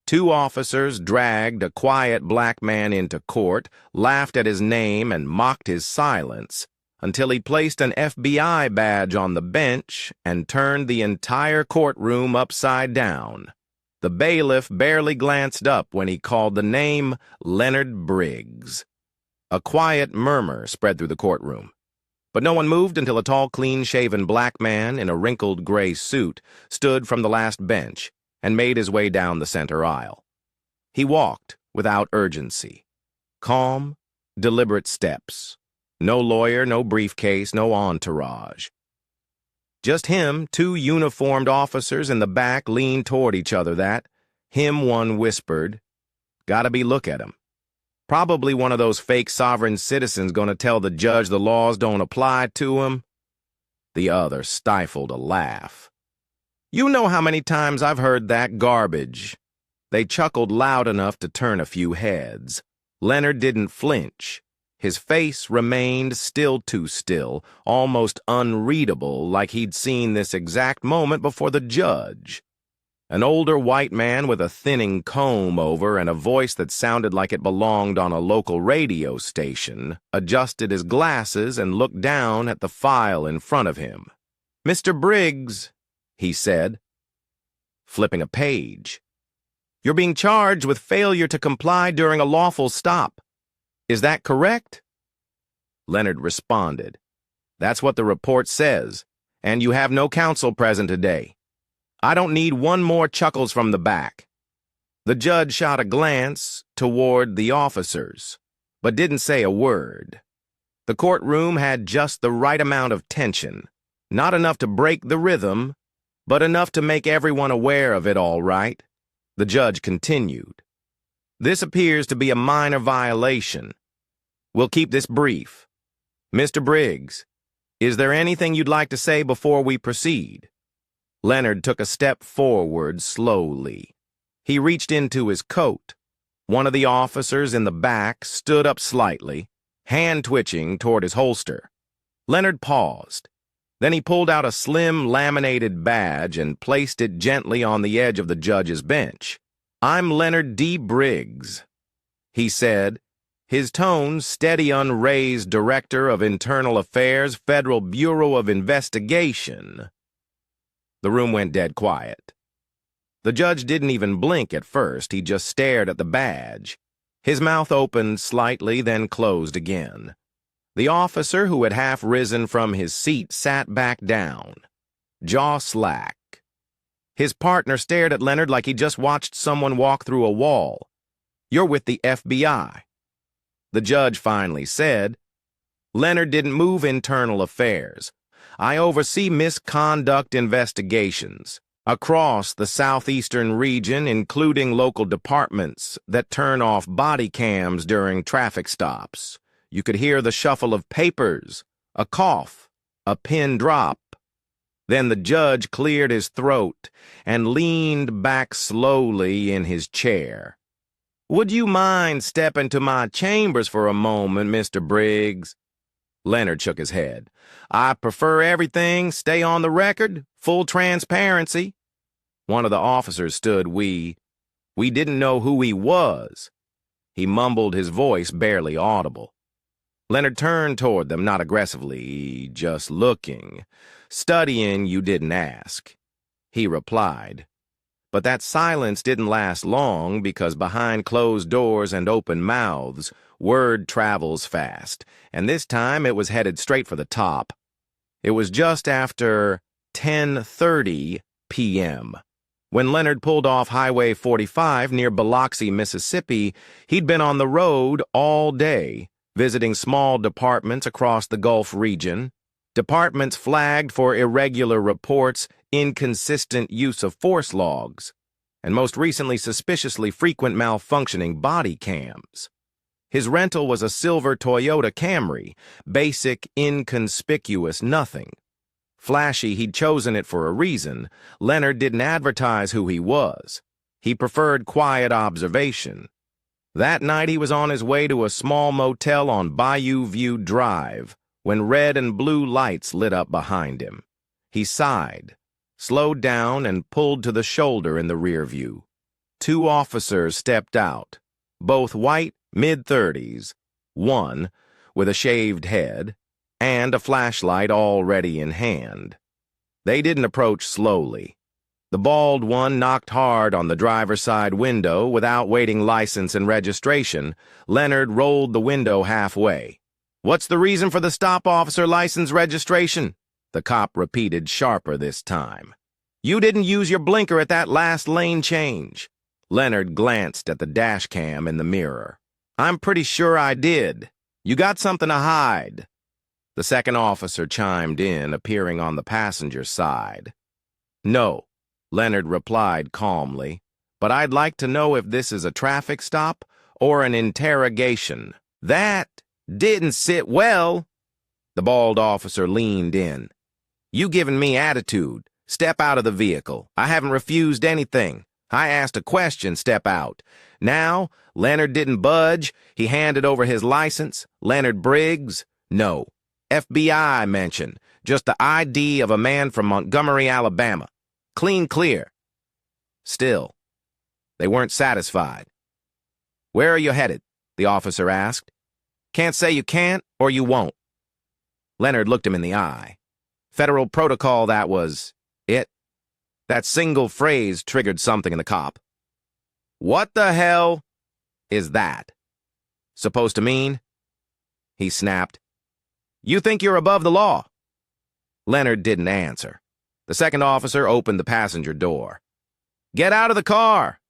Two officers dragged a quiet black man into court, laughed at his name, and mocked his silence, until he placed an FBI badge on the bench and turned the entire courtroom upside down. The bailiff barely glanced up when he called the name Leonard Briggs. A quiet murmur spread through the courtroom, but no one moved until a tall, clean-shaven black man in a wrinkled gray suit stood from the last bench and made his way down the center aisle. He walked without urgency. Calm, deliberate steps. No lawyer, no briefcase, no entourage. Just him, two uniformed officers in the back leaned toward each other. One whispered, "Gotta be look at him. Probably one of those fake sovereign citizens gonna tell the judge the laws don't apply to him." The other stifled a laugh. "You know how many times I've heard that garbage." They chuckled loud enough to turn a few heads. Leonard didn't flinch. His face remained still too still, almost unreadable, like he'd seen this exact moment before the judge. An older white man with a thinning comb-over and a voice that sounded like it belonged on a local radio station adjusted his glasses and looked down at the file in front of him. "Mr. Briggs," he said, flipping a page, "you're being charged with failure to comply during a lawful stop. Is that correct?" Leonard responded, "That's what the report says, and you have no counsel present today. I don't need one more chuckles from the back." The judge shot a glance toward the officers, but didn't say a word. The courtroom had just the right amount of tension, not enough to break the rhythm, but enough to make everyone aware of it all right. The judge continued, "This appears to be a minor violation. We'll keep this brief. Mr. Briggs, is there anything you'd like to say before we proceed?" Leonard took a step forward slowly. He reached into his coat. One of the officers in the back stood up slightly, hand twitching toward his holster. Leonard paused. Then he pulled out a slim laminated badge and placed it gently on the edge of the judge's bench. "I'm Leonard D. Briggs," he said, his tone steady, unraised, Director of Internal Affairs, Federal Bureau of Investigation. The room went dead quiet. The judge didn't even blink at first. He just stared at the badge. His mouth opened slightly, then closed again. The officer, who had half risen from his seat, sat back down, jaw slack. His partner stared at Leonard like he just watched someone walk through a wall. "You're with the FBI." The judge finally said, "Leonard didn't move internal affairs. I oversee misconduct investigations across the southeastern region, including local departments that turn off body cams during traffic stops. You could hear the shuffle of papers, a cough, a pin drop." Then the judge cleared his throat and leaned back slowly in his chair. "Would you mind stepping to my chambers for a moment, Mr. Briggs?" Leonard shook his head. "I prefer everything stay on the record, full transparency." One of the officers stood. We didn't know who he was." He mumbled, his voice barely audible. Leonard turned toward them, not aggressively, just looking. "Studying, you didn't ask," he replied. But that silence didn't last long, because behind closed doors and open mouths, word travels fast, and this time it was headed straight for the top. It was just after 10:30 p.m. when Leonard pulled off Highway 45 near Biloxi, Mississippi. He'd been on the road all day, visiting small departments across the Gulf region, departments flagged for irregular reports, inconsistent use of force logs, and most recently suspiciously frequent malfunctioning body cams. His rental was a silver Toyota Camry, basic, inconspicuous nothing. Flashy, he'd chosen it for a reason. Leonard didn't advertise who he was. He preferred quiet observation. That night he was on his way to a small motel on Bayou View Drive when red and blue lights lit up behind him. He sighed, slowed down, and pulled to the shoulder in the rear view. 2 officers stepped out, both white, mid-30s, one with a shaved head and a flashlight already in hand. They didn't approach slowly. The bald one knocked hard on the driver's side window without waiting license and registration. Leonard rolled the window halfway. "What's the reason for the stop, officer? License, registration?" The cop repeated sharper this time. "You didn't use your blinker at that last lane change." Leonard glanced at the dash cam in the mirror. "I'm pretty sure I did. You got something to hide." The second officer chimed in, appearing on the passenger side. "No," Leonard replied calmly, "but I'd like to know if this is a traffic stop or an interrogation." "That didn't sit well." The bald officer leaned in. "You giving me attitude. Step out of the vehicle. I haven't refused anything. I asked a question, step out." Now, Leonard didn't budge. He handed over his license. "Leonard Briggs?" "No. FBI mention. Just the ID of a man from Montgomery, Alabama. Clean clear." Still, they weren't satisfied. "Where are you headed?" the officer asked. "Can't say you can't or you won't." Leonard looked him in the eye. Federal protocol, that was it. That single phrase triggered something in the cop. "What the hell is that supposed to mean?" he snapped. "You think you're above the law?" Leonard didn't answer. The second officer opened the passenger door. "Get out of the car!"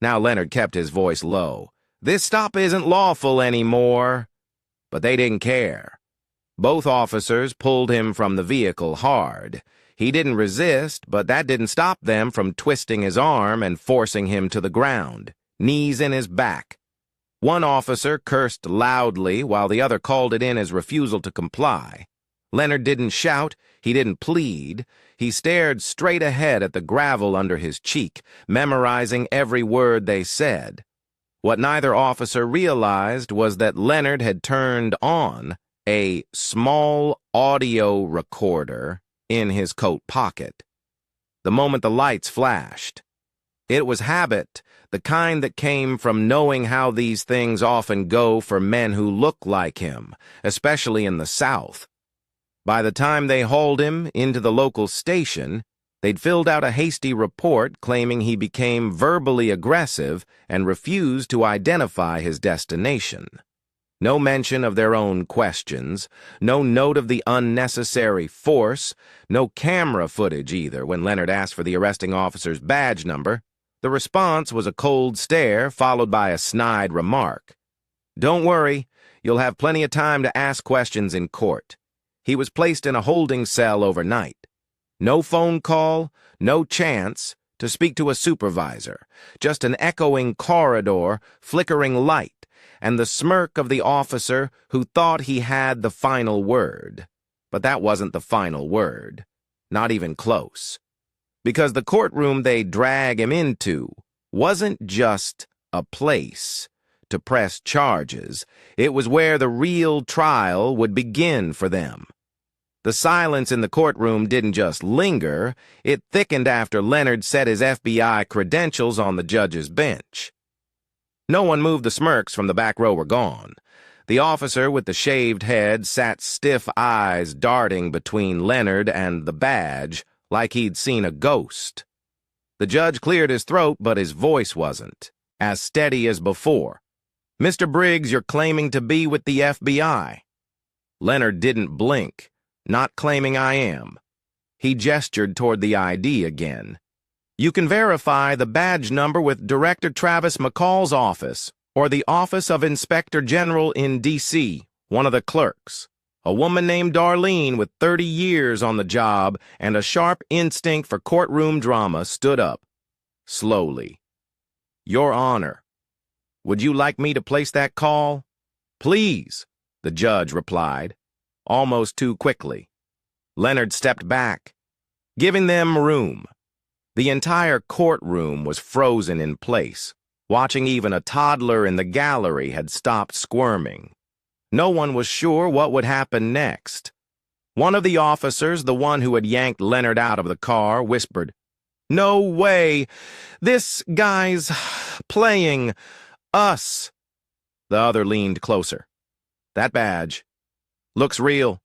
Now Leonard kept his voice low. "This stop isn't lawful anymore." But they didn't care. Both officers pulled him from the vehicle hard. He didn't resist, but that didn't stop them from twisting his arm and forcing him to the ground, knees in his back. One officer cursed loudly while the other called it in as refusal to comply. Leonard didn't shout, he didn't plead. He stared straight ahead at the gravel under his cheek, memorizing every word they said. What neither officer realized was that Leonard had turned on a small audio recorder in his coat pocket. The moment the lights flashed, it was habit, the kind that came from knowing how these things often go for men who look like him, especially in the South. By the time they hauled him into the local station, they'd filled out a hasty report claiming he became verbally aggressive and refused to identify his destination. No mention of their own questions, no note of the unnecessary force, no camera footage either when Leonard asked for the arresting officer's badge number. The response was a cold stare followed by a snide remark. "Don't worry, you'll have plenty of time to ask questions in court." He was placed in a holding cell overnight. No phone call, no chance to speak to a supervisor, just an echoing corridor, flickering light, and the smirk of the officer who thought he had the final word. But that wasn't the final word, not even close. Because the courtroom they'd drag him into wasn't just a place to press charges. It was where the real trial would begin for them. The silence in the courtroom didn't just linger, it thickened after Leonard set his FBI credentials on the judge's bench. No one moved. The smirks from the back row were gone. The officer with the shaved head sat, stiff eyes darting between Leonard and the badge like he'd seen a ghost. The judge cleared his throat, but his voice wasn't as steady as before. "Mr. Briggs, you're claiming to be with the FBI." Leonard didn't blink. "Not claiming I am." He gestured toward the ID again. "You can verify the badge number with Director Travis McCall's office or the Office of Inspector General in D.C., one of the clerks. A woman named Darlene with 30 years on the job and a sharp instinct for courtroom drama stood up, slowly. "Your Honor, would you like me to place that call?" "Please," the judge replied, almost too quickly. Leonard stepped back, giving them room. The entire courtroom was frozen in place. Watching, even a toddler in the gallery had stopped squirming. No one was sure what would happen next. One of the officers, the one who had yanked Leonard out of the car, whispered, No way. This guy's playing us. The other leaned closer. That badge looks real.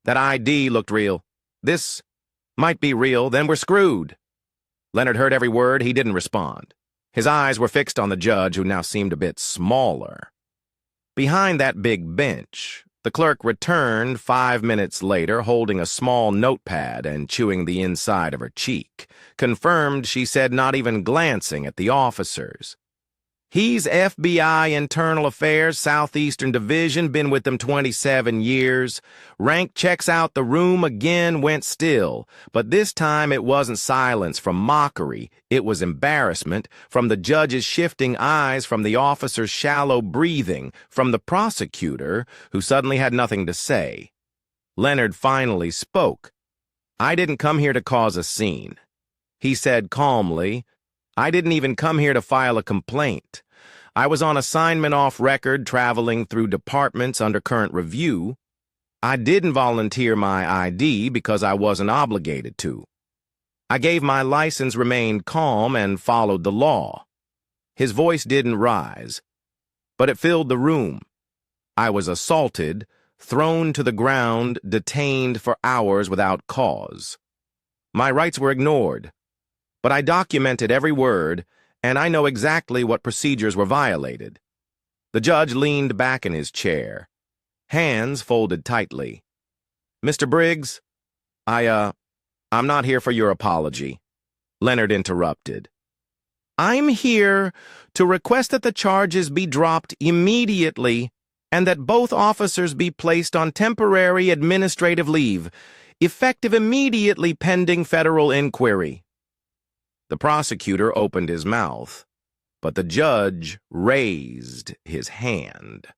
That ID looked real. This might be real, then we're screwed. Leonard heard every word. He didn't respond. His eyes were fixed on the judge, who now seemed a bit smaller. Behind that big bench, the clerk returned 5 minutes later, holding a small notepad and chewing the inside of her cheek. Confirmed, she said, not even glancing at the officers. He's FBI Internal Affairs, Southeastern Division, been with them 27 years. Rank checks out the room again, went still. But this time it wasn't silence from mockery. It was embarrassment from the judge's shifting eyes, from the officer's shallow breathing, from the prosecutor, who suddenly had nothing to say. Leonard finally spoke. "I didn't come here to cause a scene," he said calmly. "I didn't even come here to file a complaint. I was on assignment off record, traveling through departments under current review. I didn't volunteer my ID because I wasn't obligated to. I gave my license, remained calm, and followed the law." His voice didn't rise, but it filled the room. "I was assaulted, thrown to the ground, detained for hours without cause. My rights were ignored. But I documented every word, and I know exactly what procedures were violated." The judge leaned back in his chair, hands folded tightly. "Mr. Briggs, I'm not here for your apology," Leonard interrupted. "I'm here to request that the charges be dropped immediately and that both officers be placed on temporary administrative leave, effective immediately pending federal inquiry." The prosecutor opened his mouth, but the judge raised his hand.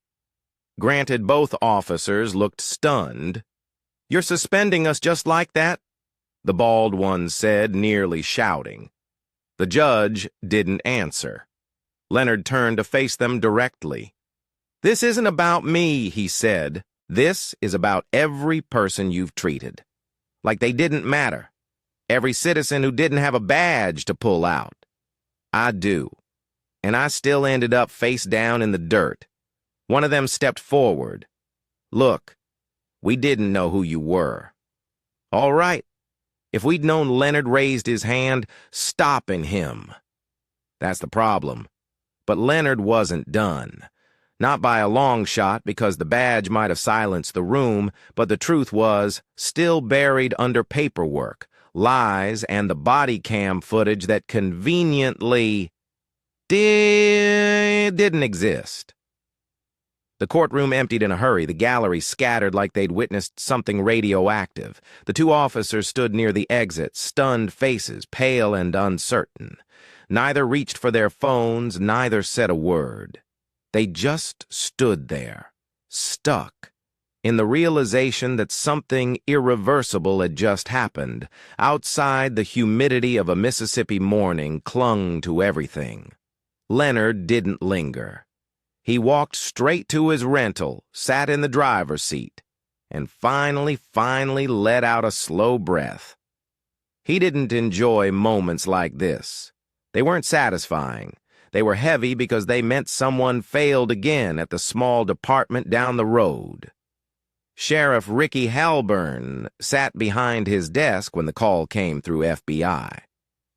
Granted, both officers looked stunned. "You're suspending us just like that?" the bald one said, nearly shouting. The judge didn't answer. Leonard turned to face them directly. "This isn't about me," he said. "This is about every person you've treated. Like they didn't matter. Every citizen who didn't have a badge to pull out. I do. And I still ended up face down in the dirt." One of them stepped forward. "Look, we didn't know who you were." All right. If we'd known Leonard raised his hand, stopping him. That's the problem. But Leonard wasn't done. Not by a long shot, because the badge might have silenced the room, but the truth was, still buried under paperwork, lies, and the body cam footage that conveniently didn't exist. The courtroom emptied in a hurry, the gallery scattered like they'd witnessed something radioactive. The two officers stood near the exit, stunned faces, pale and uncertain. Neither reached for their phones, neither said a word. They just stood there, stuck, in the realization that something irreversible had just happened. Outside, the humidity of a Mississippi morning clung to everything. Leonard didn't linger. He walked straight to his rental, sat in the driver's seat, and finally let out a slow breath. He didn't enjoy moments like this. They weren't satisfying. They were heavy because they meant someone failed again at the small department down the road. Sheriff Ricky Halburn sat behind his desk when the call came through FBI.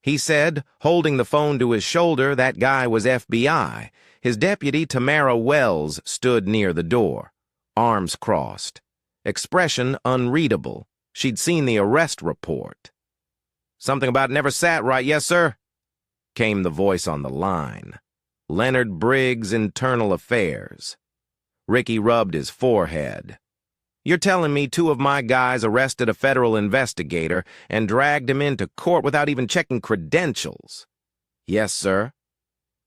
He said, holding the phone to his shoulder, that guy was FBI. His deputy, Tamara Wells, stood near the door, arms crossed, expression unreadable. She'd seen the arrest report. "Something about never sat right, yes, sir?" came the voice on the line. Leonard Briggs, Internal Affairs. Ricky rubbed his forehead. "You're telling me two of my guys arrested a federal investigator and dragged him into court without even checking credentials?" "Yes, sir."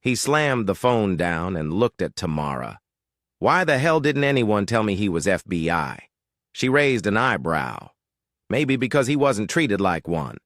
He slammed the phone down and looked at Tamara. "Why the hell didn't anyone tell me he was FBI?" She raised an eyebrow. "Maybe because he wasn't treated like one.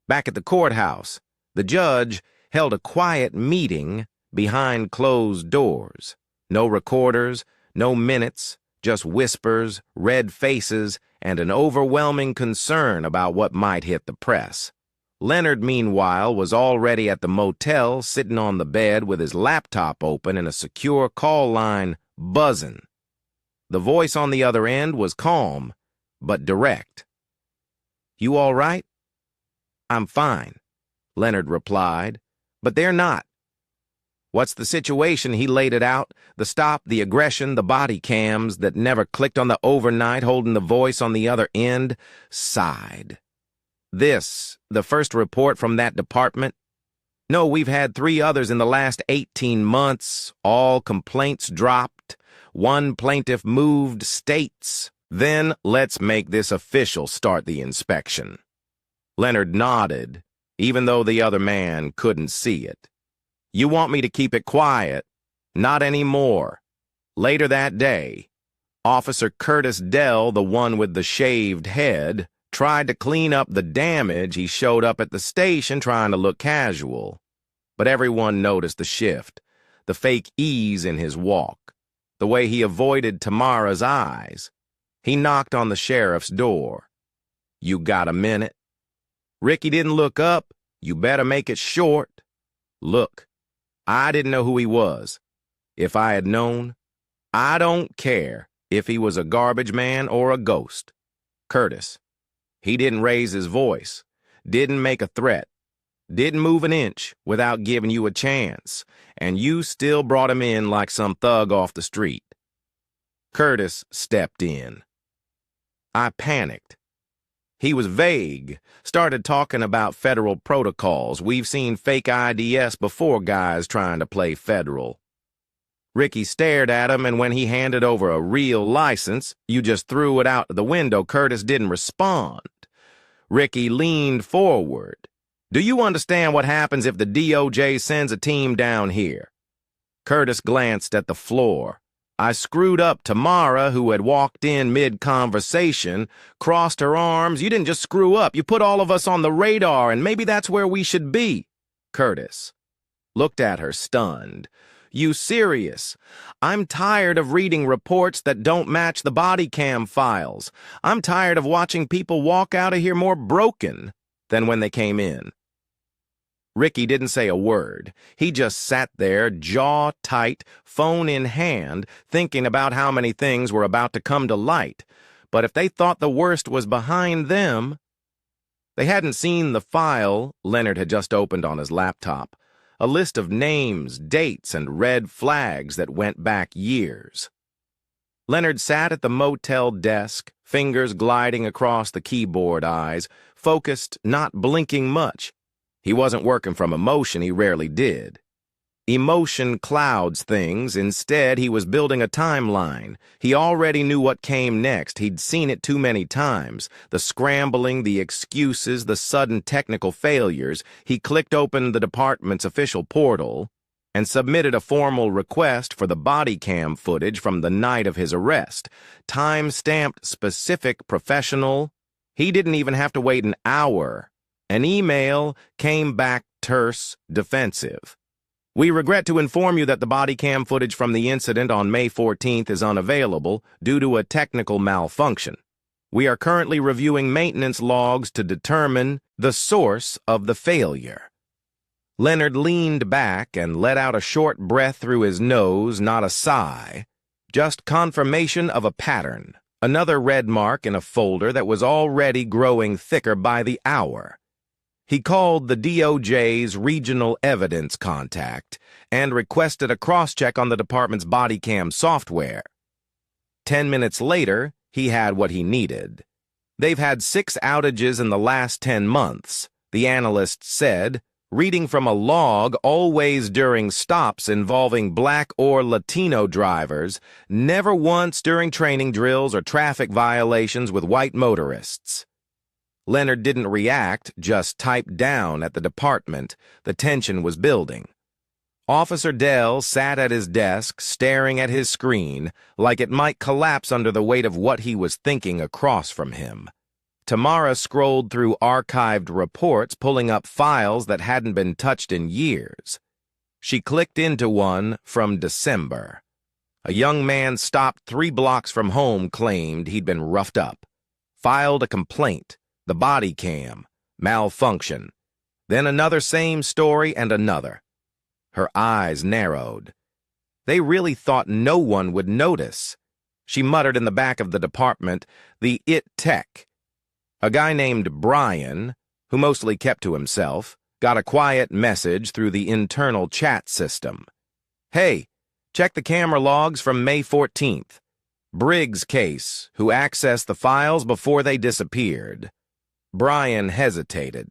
Back at the courthouse, the judge held a quiet meeting behind closed doors. No recorders, no minutes, just whispers, red faces, and an overwhelming concern about what might hit the press. Leonard, meanwhile, was already at the motel, sitting on the bed with his laptop open and a secure call line buzzing. The voice on the other end was calm, but direct. "You all right?" "I'm fine," Leonard replied, "but they're not." "What's the situation?" He laid it out. The stop, the aggression, the body cams that never clicked on the overnight, holding the voice on the other end, sighed. The first report from that department? No, we've had 3 others in the last 18 months, all complaints dropped. 1 plaintiff moved states. Then let's make this official, start the inspection. Leonard nodded, even though the other man couldn't see it. "You want me to keep it quiet?" "Not anymore." Later that day, Officer Curtis Dell, the one with the shaved head, tried to clean up the damage. He showed up at the station trying to look casual. But everyone noticed the shift, the fake ease in his walk, the way he avoided Tamara's eyes. He knocked on the sheriff's door. "You got a minute?" Ricky didn't look up. "You better make it short." "Look, I didn't know who he was. If I had known, I don't care if he was a garbage man or a ghost. Curtis, he didn't raise his voice, didn't make a threat, didn't move an inch without giving you a chance, and you still brought him in like some thug off the street." Curtis stepped in. I panicked. He was vague, started talking about federal protocols. We've seen fake IDS before, guys trying to play federal. Ricky stared at him, and when he handed over a real license, you just threw it out the window. Curtis didn't respond. Ricky leaned forward. "Do you understand what happens if the DOJ sends a team down here?" Curtis glanced at the floor. I screwed up Tamara, who had walked in mid-conversation, crossed her arms. "You didn't just screw up. You put all of us on the radar, and maybe that's where we should be." Curtis looked at her, stunned. "You serious? I'm tired of reading reports that don't match the body cam files. I'm tired of watching people walk out of here more broken than when they came in." Ricky didn't say a word. He just sat there, jaw tight, phone in hand, thinking about how many things were about to come to light. But if they thought the worst was behind them... They hadn't seen the file Leonard had just opened on his laptop. A list of names, dates, and red flags that went back years. Leonard sat at the motel desk, fingers gliding across the keyboard eyes, focused, not blinking much. He wasn't working from emotion, he rarely did. Emotion clouds things. Instead, he was building a timeline. He already knew what came next. He'd seen it too many times. The scrambling, the excuses, the sudden technical failures. He clicked open the department's official portal and submitted a formal request for the body cam footage from the night of his arrest. Time-stamped, specific, professional. He didn't even have to wait an hour. An email came back terse, defensive. "We regret to inform you that the body cam footage from the incident on May 14th is unavailable due to a technical malfunction. We are currently reviewing maintenance logs to determine the source of the failure." Leonard leaned back and let out a short breath through his nose, not a sigh. Just confirmation of a pattern. Another red mark in a folder that was already growing thicker by the hour. He called the DOJ's regional evidence contact and requested a cross-check on the department's body cam software. 10 minutes later, he had what he needed. They've had 6 outages in the last 10 months, the analyst said, reading from a log always during stops involving Black or Latino drivers, never once during training drills or traffic violations with white motorists. Leonard didn't react, just typed down at the department. The tension was building. Officer Dell sat at his desk, staring at his screen, like it might collapse under the weight of what he was thinking across from him. Tamara scrolled through archived reports, pulling up files that hadn't been touched in years. She clicked into one from December. A young man stopped 3 blocks from home claimed he'd been roughed up. Filed a complaint. The body cam. Malfunction. Then another same story and another. Her eyes narrowed. They really thought no one would notice. She muttered in the back of the department, the IT tech. A guy named Brian, who mostly kept to himself, got a quiet message through the internal chat system. Hey, check the camera logs from May 14th. Briggs case, who accessed the files before they disappeared. Brian hesitated.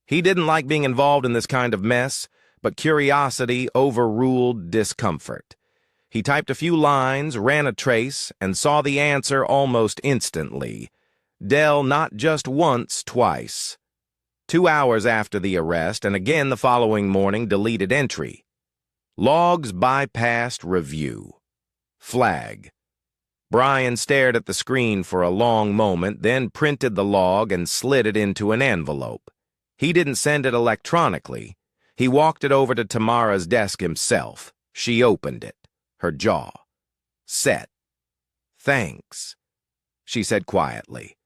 He didn't like being involved in this kind of mess, but curiosity overruled discomfort. He typed a few lines, ran a trace, and saw the answer almost instantly. Dell not just once, twice. 2 hours after the arrest, and again the following morning, deleted entry. Logs bypassed review. Flag. Brian stared at the screen for a long moment, then printed the log and slid it into an envelope. He didn't send it electronically. He walked it over to Tamara's desk himself. She opened it, her jaw set. Thanks, she said quietly.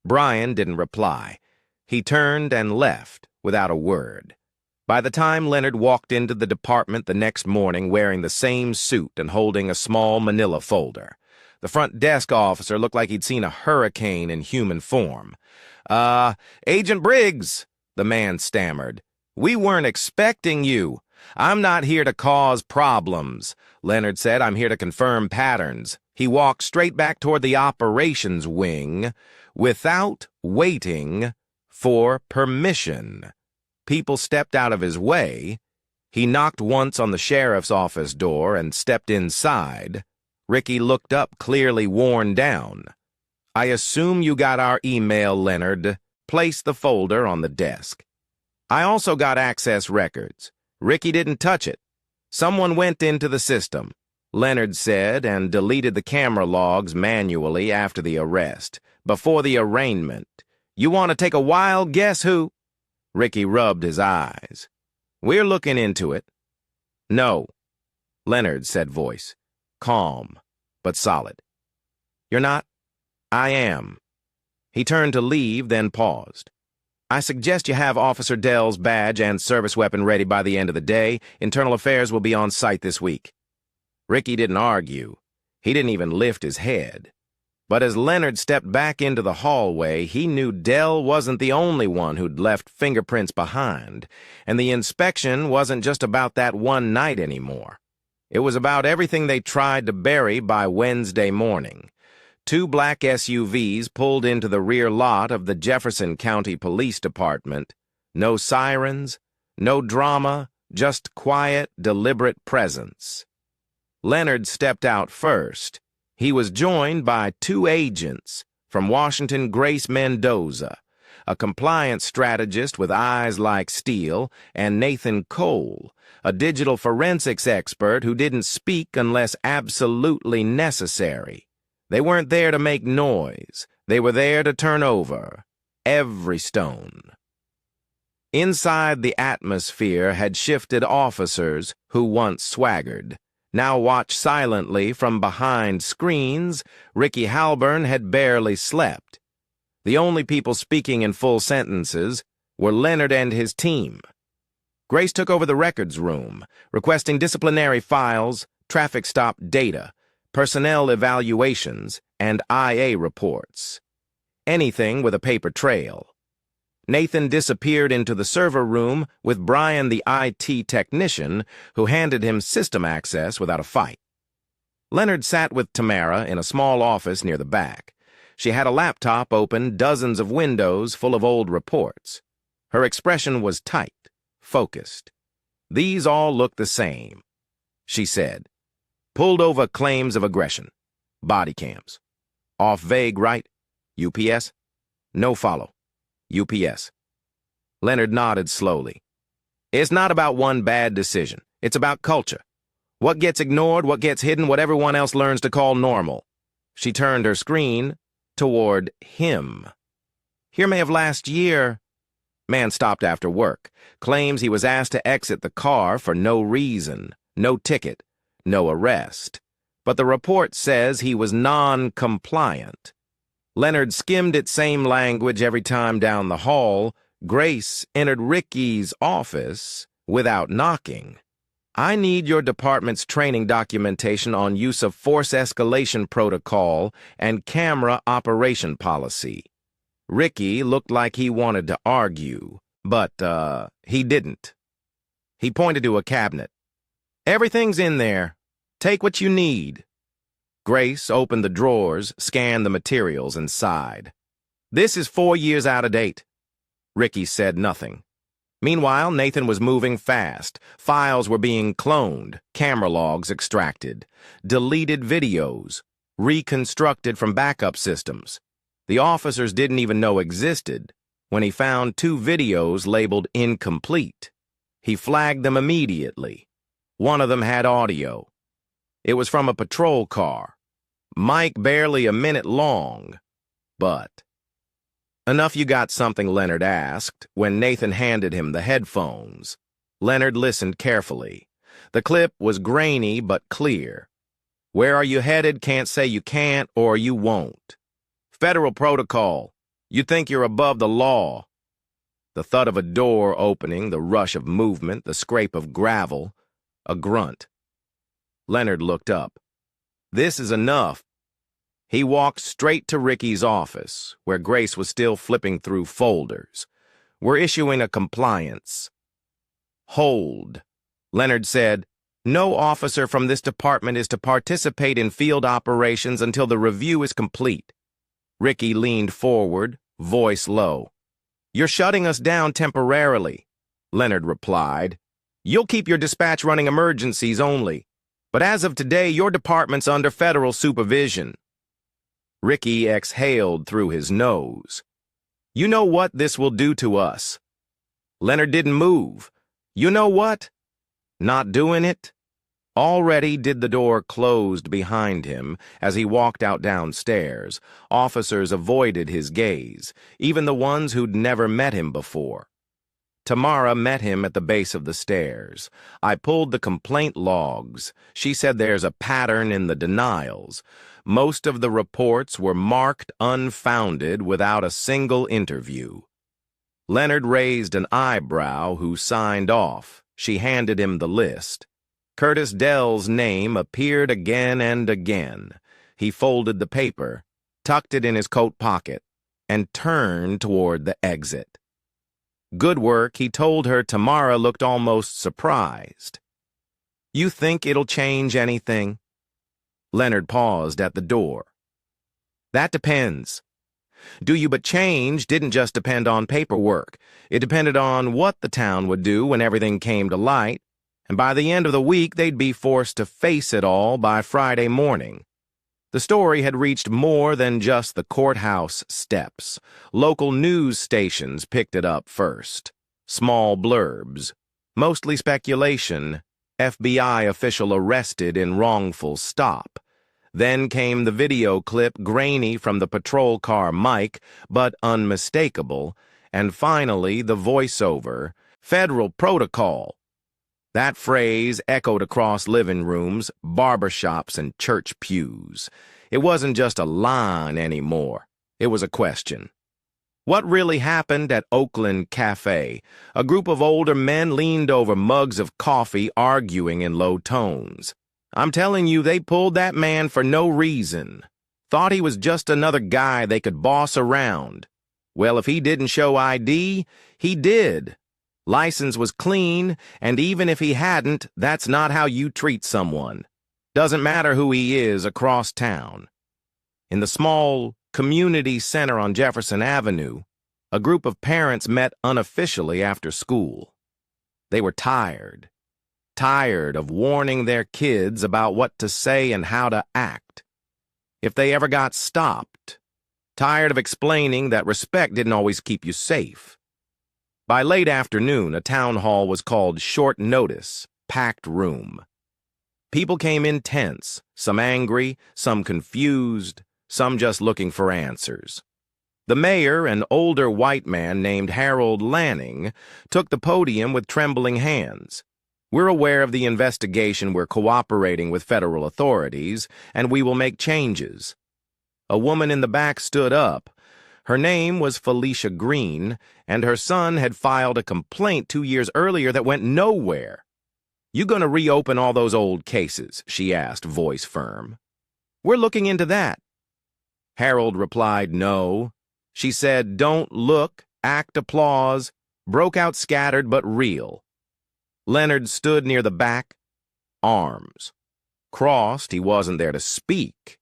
Brian didn't reply. He turned and left without a word. By the time Leonard walked into the department the next morning wearing the same suit and holding a small manila folder, the front desk officer looked like he'd seen a hurricane in human form. Agent Briggs, the man stammered. We weren't expecting you. I'm not here to cause problems, Leonard said. I'm here to confirm patterns. He walked straight back toward the operations wing without waiting for permission. People stepped out of his way. He knocked once on the sheriff's office door and stepped inside. Ricky looked up, clearly worn down. I assume you got our email, Leonard. Place the folder on the desk. I also got access records. Ricky didn't touch it. Someone went into the system, Leonard said, and deleted the camera logs manually after the arrest, before the arraignment. You want to take a wild guess who? Ricky rubbed his eyes. We're looking into it. No, Leonard said, voice calm but solid. You're not? I am. He turned to leave, then paused. I suggest you have Officer Dell's badge and service weapon ready by the end of the day. Internal Affairs will be on site this week. Ricky didn't argue. He didn't even lift his head. But as Leonard stepped back into the hallway, he knew Dell wasn't the only one who'd left fingerprints behind, and the inspection wasn't just about that one night anymore. It was about everything they tried to bury by Wednesday morning. 2 black SUVs pulled into the rear lot of the Jefferson County Police Department. No sirens, no drama, just quiet, deliberate presence. Leonard stepped out first. He was joined by 2 agents from Washington, Grace Mendoza, a compliance strategist with eyes like steel, and Nathan Cole, a digital forensics expert who didn't speak unless absolutely necessary. They weren't there to make noise. They were there to turn over every stone. Inside, the atmosphere had shifted. Officers who once swaggered now watched silently from behind screens. Ricky Halburn had barely slept. The only people speaking in full sentences were Leonard and his team. Grace took over the records room, requesting disciplinary files, traffic stop data, personnel evaluations, and IA reports. Anything with a paper trail. Nathan disappeared into the server room with Brian, the IT technician, who handed him system access without a fight. Leonard sat with Tamara in a small office near the back. She had a laptop open, dozens of windows full of old reports. Her expression was tight, focused. These all look the same, she said. Pulled over claims of aggression. Body cams. Off vague right? UPS? No follow. UPS. Leonard nodded slowly. It's not about one bad decision. It's about culture. What gets ignored, what gets hidden, what everyone else learns to call normal. She turned her screen toward him. Here May of last year. Man stopped after work. Claims he was asked to exit the car for no reason. No ticket. No arrest. But the report says he was non-compliant. Leonard skimmed its same language every time down the hall, Grace entered Ricky's office without knocking. "I need your department's training documentation on use of force escalation protocol and camera operation policy." Ricky looked like he wanted to argue, but, he didn't. He pointed to a cabinet. "Everything's in there. Take what you need." Grace opened the drawers, scanned the materials, and sighed. "This is 4 years out of date." Ricky said nothing. Meanwhile, Nathan was moving fast. Files were being cloned, camera logs extracted, deleted videos, reconstructed from backup systems. The officers didn't even know existed when he found 2 videos labeled incomplete. He flagged them immediately. One of them had audio. It was from a patrol car. Mic barely a minute long, but... "Enough you got something?" Leonard asked when Nathan handed him the headphones. Leonard listened carefully. The clip was grainy but clear. "Where are you headed? Can't say you can't or you won't. Federal protocol. You think you're above the law." The thud of a door opening, the rush of movement, the scrape of gravel, a grunt. Leonard looked up. "This is enough." He walked straight to Ricky's office, where Grace was still flipping through folders. "We're issuing a compliance." "Hold." Leonard said, "No officer from this department is to participate in field operations until the review is complete." Ricky leaned forward, voice low. "You're shutting us down temporarily," Leonard replied. "You'll keep your dispatch running emergencies only. But as of today, your department's under federal supervision." Ricky exhaled through his nose. "You know what this will do to us?" Leonard didn't move. "You know what?" "Not doing it?" Already did the door closed behind him as he walked out downstairs. Officers avoided his gaze, even the ones who'd never met him before. Tamara met him at the base of the stairs. "I pulled the complaint logs. She said there's a pattern in the denials. Most of the reports were marked unfounded without a single interview." Leonard raised an eyebrow. "Who signed off?" She handed him the list. Curtis Dell's name appeared again and again. He folded the paper, tucked it in his coat pocket, and turned toward the exit. "Good work," he told her. Tamara looked almost surprised. "You think it'll change anything?" Leonard paused at the door. "That depends." "Do you? But change didn't just depend on paperwork. It depended on what the town would do when everything came to light, and by the end of the week they'd be forced to face it all by Friday morning. The story had reached more than just the courthouse steps. Local news stations picked it up first. Small blurbs, mostly speculation. FBI official arrested in wrongful stop. Then came the video clip, grainy from the patrol car mic, but unmistakable. And finally, the voiceover, "Federal protocol." That phrase echoed across living rooms, barbershops, and church pews. It wasn't just a line anymore. It was a question. What really happened at Oakland Cafe? A group of older men leaned over mugs of coffee, arguing in low tones. I'm telling you, they pulled that man for no reason. Thought he was just another guy they could boss around. Well, if he didn't show ID, he did. License was clean, and even if he hadn't, that's not how you treat someone. Doesn't matter who he is across town. In the small community center on Jefferson Avenue, a group of parents met unofficially after school. They were tired of warning their kids about what to say and how to act. If they ever got stopped, tired of explaining that respect didn't always keep you safe. By late afternoon, a town hall was called short notice, packed room. People came in tense, some angry, some confused, some just looking for answers. The mayor, an older white man named Harold Lanning, took the podium with trembling hands. We're aware of the investigation, we're cooperating with federal authorities, and we will make changes. A woman in the back stood up. Her name was Felicia Green, and her son had filed a complaint 2 years earlier that went nowhere. "You gonna reopen all those old cases?" she asked, voice firm. "We're looking into that." Harold replied, "No." She said, "Don't look, act applause," broke out scattered but real. Leonard stood near the back, arms crossed. He wasn't there to speak.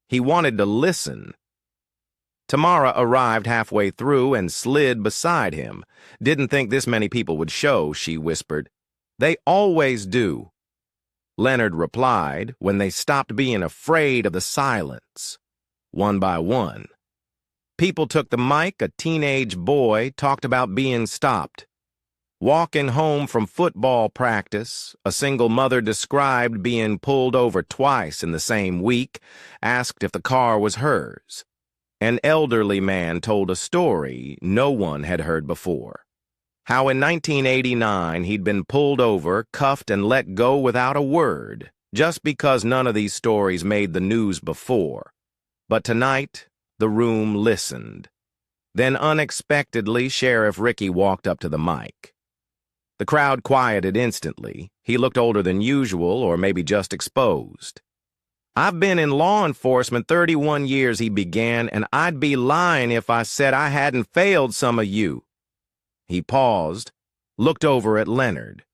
He wanted to listen. Tamara arrived halfway through and slid beside him. "Didn't think this many people would show," she whispered. "They always do." Leonard replied when they stopped being afraid of the silence. One by one. People took the mic. A teenage boy talked about being stopped. Walking home from football practice, a single mother described being pulled over twice in the same week, asked if the car was hers. An elderly man told a story no one had heard before. How in 1989 he'd been pulled over, cuffed, and let go without a word, just because none of these stories made the news before. But tonight, the room listened. Then unexpectedly, Sheriff Ricky walked up to the mic. The crowd quieted instantly. He looked older than usual, or maybe just exposed. "I've been in law enforcement 31 years, he began, "and I'd be lying if I said I hadn't failed some of you." He paused, looked over at Leonard.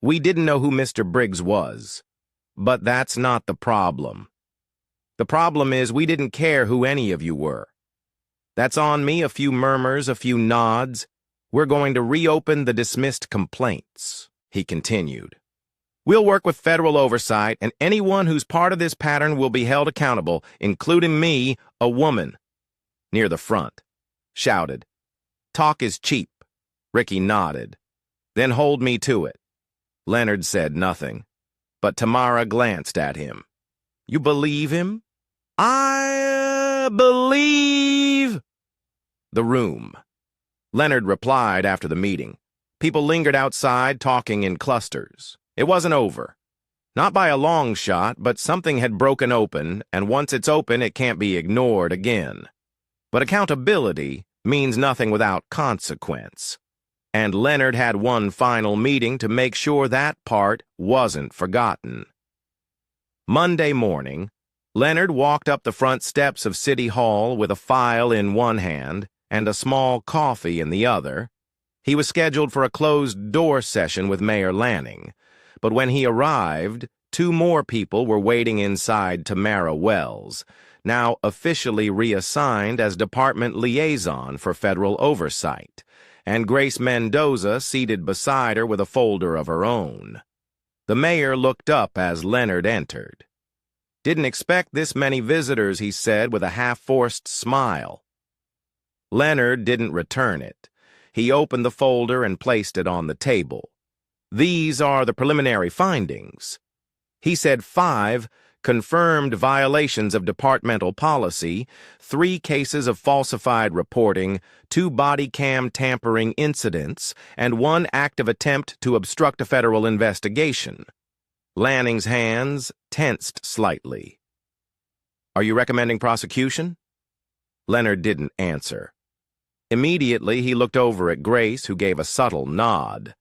"We didn't know who Mr. Briggs was. But that's not the problem. The problem is we didn't care who any of you were. That's on me." A few murmurs, a few nods. "We're going to reopen the dismissed complaints," he continued. "We'll work with federal oversight, and anyone who's part of this pattern will be held accountable, including me, a woman." Near the front, shouted, "Talk is cheap." Ricky nodded. "Then hold me to it." Leonard said nothing, but Tamara glanced at him. "You believe him?" "I believe." The room. Leonard replied after the meeting. People lingered outside, talking in clusters. It wasn't over. Not by a long shot, but something had broken open, and once it's open, it can't be ignored again. But accountability means nothing without consequence. And Leonard had one final meeting to make sure that part wasn't forgotten. Monday morning, Leonard walked up the front steps of City Hall with a file in one hand and a small coffee in the other. He was scheduled for a closed-door session with Mayor Lanning, but when he arrived, 2 more people were waiting inside Tamara Wells, now officially reassigned as department liaison for federal oversight, and Grace Mendoza seated beside her with a folder of her own. The mayor looked up as Leonard entered. "Didn't expect this many visitors," he said with a half-forced smile. Leonard didn't return it. He opened the folder and placed it on the table. "These are the preliminary findings." He said 5 confirmed violations of departmental policy, 3 cases of falsified reporting, 2 body cam tampering incidents, and 1 active attempt to obstruct a federal investigation. Lanning's hands tensed slightly. "Are you recommending prosecution?" Leonard didn't answer. Immediately, he looked over at Grace, who gave a subtle nod.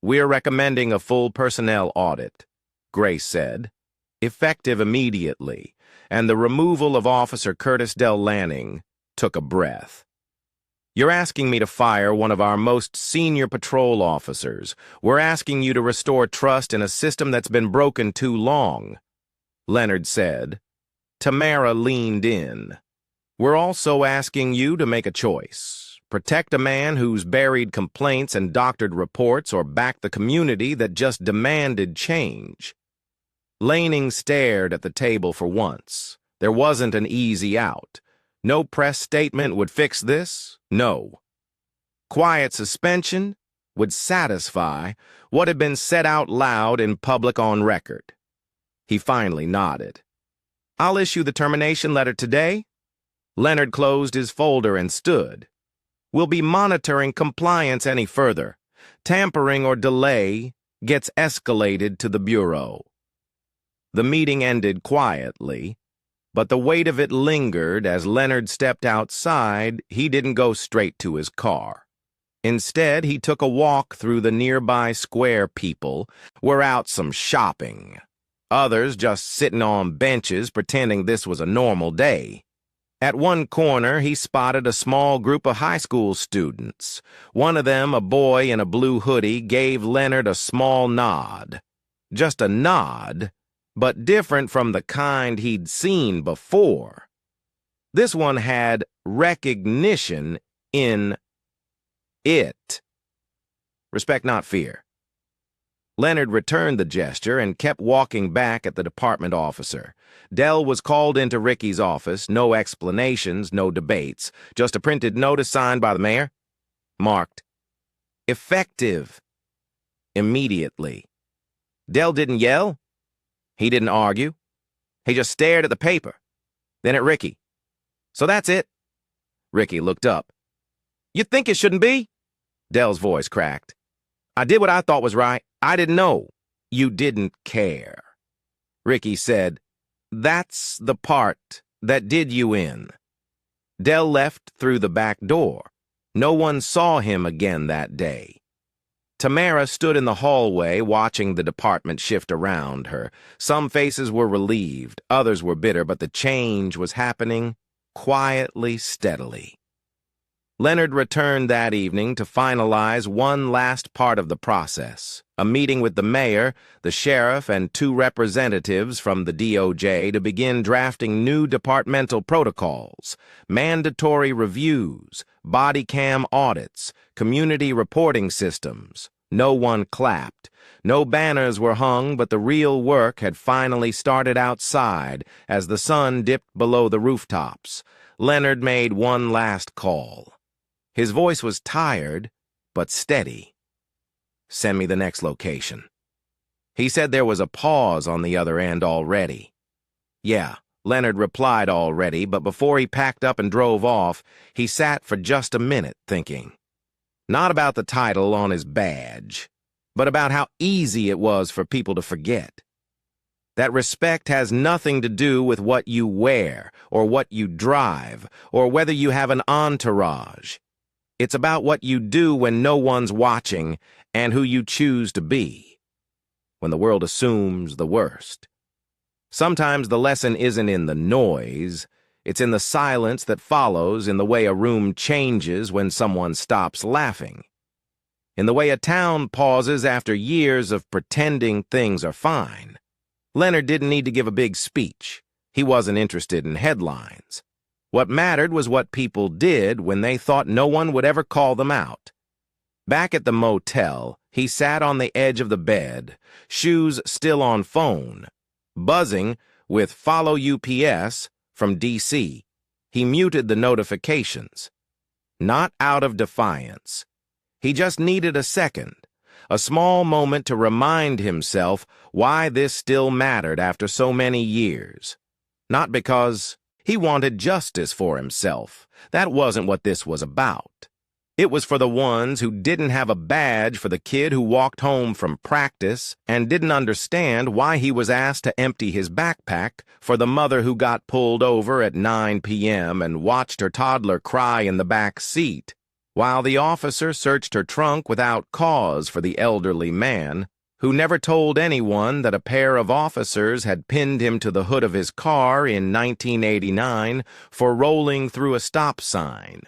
"We're recommending a full personnel audit," Grace said, "effective immediately," and the removal of Officer Curtis Del Lanning took a breath. "You're asking me to fire one of our most senior patrol officers. We're asking you to restore trust in a system that's been broken too long," Leonard said. Tamara leaned in. "We're also asking you to make a choice. Protect a man who's buried complaints and doctored reports, or back the community that just demanded change." Lanning stared at the table for once. There wasn't an easy out. No press statement would fix this. No. Quiet suspension would satisfy what had been said out loud in public on record. He finally nodded. "I'll issue the termination letter today." Leonard closed his folder and stood. "We'll be monitoring compliance any further. Tampering or delay gets escalated to the Bureau." The meeting ended quietly, But the weight of it lingered. As Leonard stepped outside, he didn't go straight to his car. Instead, he took a walk through the nearby square. People were out some shopping. Others just sitting on benches pretending this was a normal day. At one corner, he spotted a small group of high school students. One of them, a boy in a blue hoodie, gave Leonard a small nod. Just a nod, but different from the kind he'd seen before. This one had recognition in it. Respect, not fear. Leonard returned the gesture and kept walking back at the department officer. Dell was called into Ricky's office. No explanations, no debates. Just a printed notice signed by the mayor. Marked, effective, immediately. Dell didn't yell. He didn't argue. He just stared at the paper, then at Ricky. So that's it. Ricky looked up. You think it shouldn't be? Dell's voice cracked. I did what I thought was right. I didn't know. You didn't care. Ricky said, that's the part that did you in. Dell left through the back door. No one saw him again that day. Tamara stood in the hallway watching the department shift around her. Some faces were relieved, others were bitter, but the change was happening quietly, steadily. Leonard returned that evening to finalize one last part of the process, a meeting with the mayor, the sheriff, and 2 representatives from the DOJ to begin drafting new departmental protocols, mandatory reviews, body cam audits, community reporting systems. No one clapped. No banners were hung, but the real work had finally started outside as the sun dipped below the rooftops. Leonard made one last call. His voice was tired, but steady. Send me the next location. He said there was a pause on the other end already. Yeah, Leonard replied already, but before he packed up and drove off, he sat for just a minute thinking. Not about the title on his badge, but about how easy it was for people to forget. That respect has nothing to do with what you wear, or what you drive, or whether you have an entourage. It's about what you do when no one's watching and who you choose to be. When the world assumes the worst. Sometimes the lesson isn't in the noise, it's in the silence that follows, in the way a room changes when someone stops laughing. In the way a town pauses after years of pretending things are fine. Leonard didn't need to give a big speech. He wasn't interested in headlines. What mattered was what people did when they thought no one would ever call them out. Back at the motel, he sat on the edge of the bed, shoes still on phone, buzzing with "Follow UPS" from D.C. He muted the notifications. Not out of defiance. He just needed a second, a small moment to remind himself why this still mattered after so many years. Not because he wanted justice for himself. That wasn't what this was about. It was for the ones who didn't have a badge, for the kid who walked home from practice and didn't understand why he was asked to empty his backpack, for the mother who got pulled over at 9 p.m. and watched her toddler cry in the back seat, while the officer searched her trunk without cause, for the elderly man who never told anyone that a pair of officers had pinned him to the hood of his car in 1989 for rolling through a stop sign.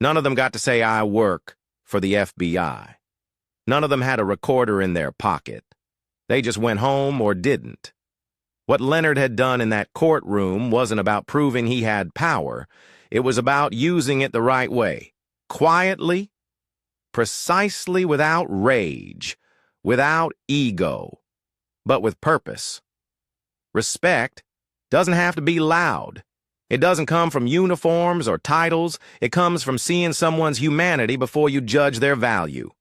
None of them got to say, "I work for the FBI." None of them had a recorder in their pocket. They just went home or didn't. What Leonard had done in that courtroom wasn't about proving he had power. It was about using it the right way. Quietly, precisely, without rage, without ego, but with purpose. Respect doesn't have to be loud. It doesn't come from uniforms or titles. It comes from seeing someone's humanity before you judge their value.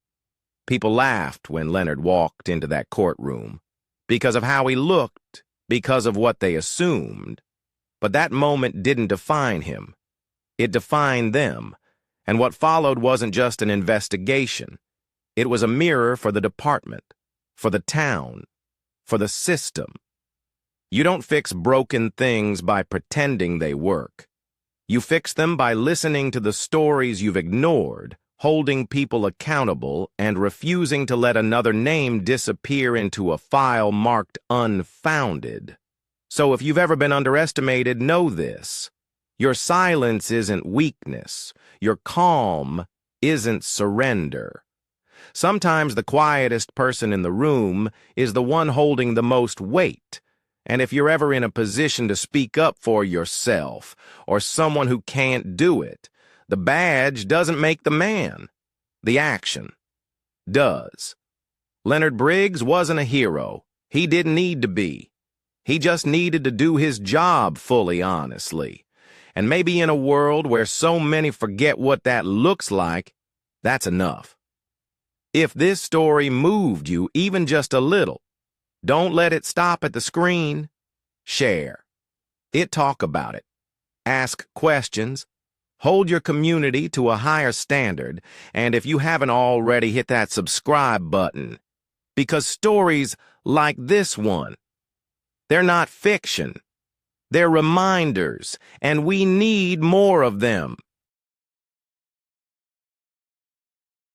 People laughed when Leonard walked into that courtroom, because of how he looked, because of what they assumed. But that moment didn't define him. It defined them, and what followed wasn't just an investigation. It was a mirror for the department, for the town, for the system. You don't fix broken things by pretending they work. You fix them by listening to the stories you've ignored, holding people accountable, and refusing to let another name disappear into a file marked unfounded. So if you've ever been underestimated, know this. Your silence isn't weakness. Your calm isn't surrender. Sometimes the quietest person in the room is the one holding the most weight. And if you're ever in a position to speak up for yourself or someone who can't do it, the badge doesn't make the man. The action does. Leonard Briggs wasn't a hero. He didn't need to be. He just needed to do his job fully, honestly. And maybe in a world where so many forget what that looks like, that's enough. If this story moved you even just a little, don't let it stop at the screen. Share it, talk about it, ask questions, hold your community to a higher standard, and if you haven't already, hit that subscribe button. Because stories like this one, they're not fiction. They're reminders, and we need more of them.